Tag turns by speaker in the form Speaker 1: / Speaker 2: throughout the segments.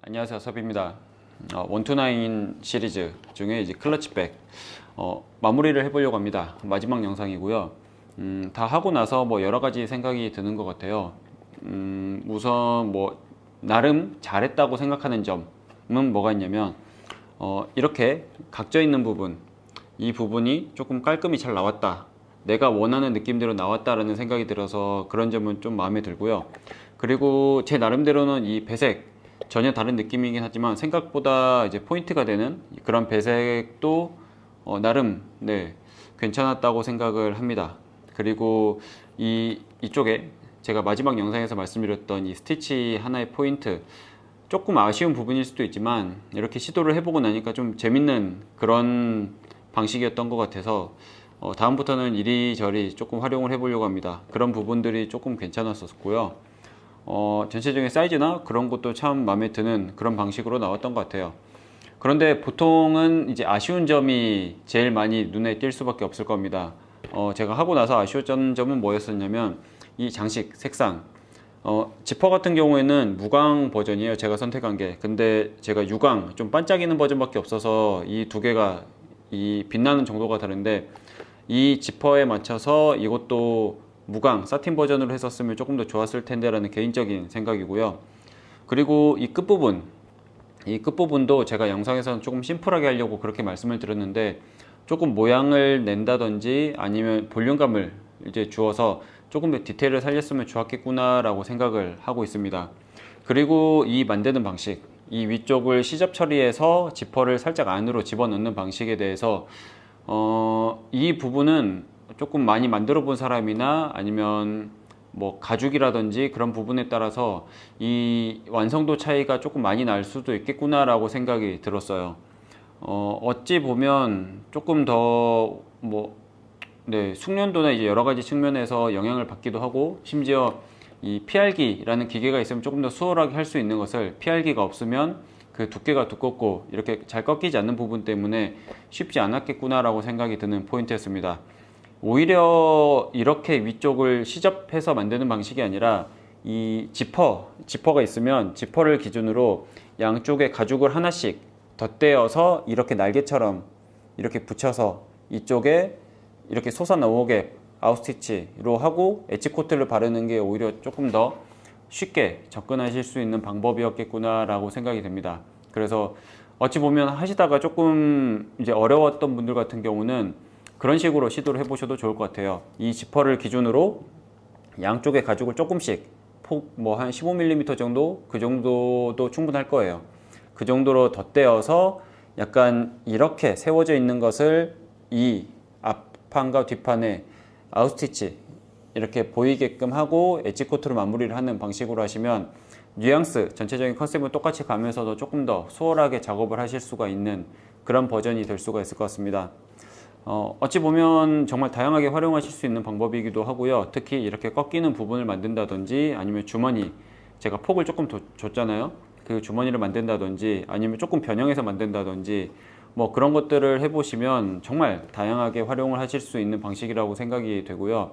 Speaker 1: 안녕하세요, 섭입니다. 원투나인 시리즈 중에 이제 클러치백 마무리를 해보려고 합니다. 마지막 영상이고요. 다 하고 나서 뭐 여러 가지 생각이 드는 것 같아요. 우선 뭐 나름 잘했다고 생각하는 점은 뭐가 있냐면 이렇게 각져 있는 부분, 이 부분이 조금 깔끔히 잘 나왔다, 내가 원하는 느낌대로 나왔다라는 생각이 들어서 그런 점은 좀 마음에 들고요. 그리고 제 나름대로는 이 배색 전혀 다른 느낌이긴 하지만 생각보다 이제 포인트가 되는 그런 배색도 나름 괜찮았다고 생각을 합니다. 그리고 이쪽에 제가 마지막 영상에서 말씀드렸던 이 스티치 하나의 포인트, 조금 아쉬운 부분일 수도 있지만 이렇게 시도를 해보고 나니까 좀 재밌는 그런 방식이었던 것 같아서 다음부터는 이리저리 조금 활용을 해보려고 합니다. 그런 부분들이 조금 괜찮았었고요. 전체적인 사이즈나 그런 것도 참 마음에 드는 그런 방식으로 나왔던 것 같아요. 그런데 보통은 이제 아쉬운 점이 제일 많이 눈에 띌 수밖에 없을 겁니다. 제가 하고 나서 아쉬웠던 점은 뭐였었냐면 이 장식, 색상. 지퍼 같은 경우에는 무광 버전이에요, 제가 선택한 게. 근데 제가 유광, 좀 반짝이는 버전밖에 없어서 이 두 개가 이 빛나는 정도가 다른데, 이 지퍼에 맞춰서 이것도 무광, 사틴 버전으로 했었으면 조금 더 좋았을 텐데 라는 개인적인 생각이고요. 그리고 이 끝부분도 제가 영상에서는 조금 심플하게 하려고 그렇게 말씀을 드렸는데, 조금 모양을 낸다든지 아니면 볼륨감을 이제 주어서 조금 더 디테일을 살렸으면 좋았겠구나 라고 생각을 하고 있습니다. 그리고 이 만드는 방식, 이 위쪽을 시접 처리해서 지퍼를 살짝 안으로 집어넣는 방식에 대해서 이 부분은 조금 많이 만들어 본 사람이나 아니면 뭐 가죽이라든지 그런 부분에 따라서 이 완성도 차이가 조금 많이 날 수도 있겠구나 라고 생각이 들었어요. 어찌 보면 조금 더 숙련도나 이제 여러 가지 측면에서 영향을 받기도 하고, 심지어 이 PR기라는 기계가 있으면 조금 더 수월하게 할 수 있는 것을 PR기가 없으면 그 두께가 두껍고 이렇게 잘 꺾이지 않는 부분 때문에 쉽지 않았겠구나 라고 생각이 드는 포인트였습니다. 오히려 이렇게 위쪽을 시접해서 만드는 방식이 아니라 이 지퍼가 있으면 지퍼를 기준으로 양쪽에 가죽을 하나씩 덧대어서 이렇게 날개처럼 이렇게 붙여서 이쪽에 이렇게 솟아 나오게 아웃스티치로 하고 엣지 코트를 바르는 게 오히려 조금 더 쉽게 접근하실 수 있는 방법이었겠구나 라고 생각이 됩니다. 그래서 어찌 보면 하시다가 조금 이제 어려웠던 분들 같은 경우는 그런 식으로 시도를 해보셔도 좋을 것 같아요. 이 지퍼를 기준으로 양쪽에 가죽을 조금씩 폭 한 15mm 정도, 그 정도도 충분할 거예요. 그 정도로 덧대어서 약간 이렇게 세워져 있는 것을 이 앞판과 뒷판에 아웃스티치 이렇게 보이게끔 하고 엣지 코트로 마무리를 하는 방식으로 하시면 뉘앙스, 전체적인 컨셉은 똑같이 가면서도 조금 더 수월하게 작업을 하실 수가 있는 그런 버전이 될 수가 있을 것 같습니다. 어찌 보면 정말 다양하게 활용하실 수 있는 방법이기도 하고요. 특히 이렇게 꺾이는 부분을 만든다든지 아니면 주머니, 제가 폭을 조금 줬잖아요. 그 주머니를 만든다든지 아니면 조금 변형해서 만든다든지 뭐 그런 것들을 해보시면 정말 다양하게 활용을 하실 수 있는 방식이라고 생각이 되고요.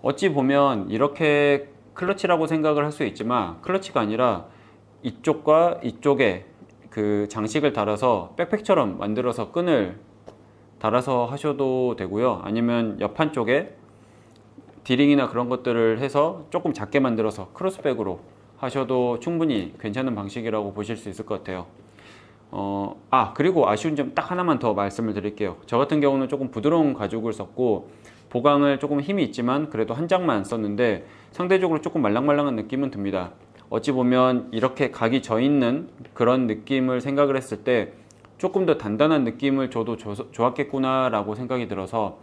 Speaker 1: 어찌 보면 이렇게 클러치라고 생각을 할 수 있지만 클러치가 아니라 이쪽과 이쪽에 그 장식을 달아서 백팩처럼 만들어서 끈을 달아서 하셔도 되고요. 아니면 옆판 쪽에 디링이나 그런 것들을 해서 조금 작게 만들어서 크로스백으로 하셔도 충분히 괜찮은 방식이라고 보실 수 있을 것 같아요. 그리고 아쉬운 점 딱 하나만 더 말씀을 드릴게요. 저 같은 경우는 조금 부드러운 가죽을 썼고 보강을 조금 힘이 있지만 그래도 한 장만 썼는데 상대적으로 조금 말랑말랑한 느낌은 듭니다. 어찌 보면 이렇게 각이 져 있는 그런 느낌을 생각을 했을 때 조금 더 단단한 느낌을 줘도 좋았겠구나 라고 생각이 들어서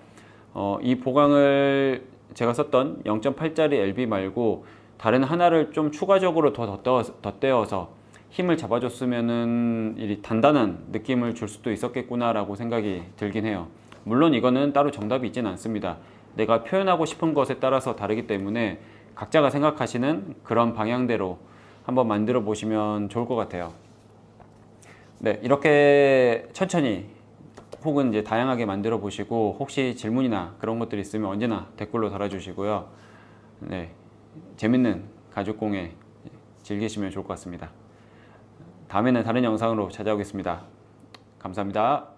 Speaker 1: 이 보강을 제가 썼던 0.8짜리 LB 말고 다른 하나를 좀 추가적으로 더 덧대어서 힘을 잡아줬으면은 이 단단한 느낌을 줄 수도 있었겠구나 라고 생각이 들긴 해요. 물론 이거는 따로 정답이 있지는 않습니다. 내가 표현하고 싶은 것에 따라서 다르기 때문에 각자가 생각하시는 그런 방향대로 한번 만들어 보시면 좋을 것 같아요. 네, 이렇게 천천히 혹은 이제 다양하게 만들어 보시고 혹시 질문이나 그런 것들이 있으면 언제나 댓글로 달아주시고요. 네, 재밌는 가죽 공예 즐기시면 좋을 것 같습니다. 다음에는 다른 영상으로 찾아오겠습니다. 감사합니다.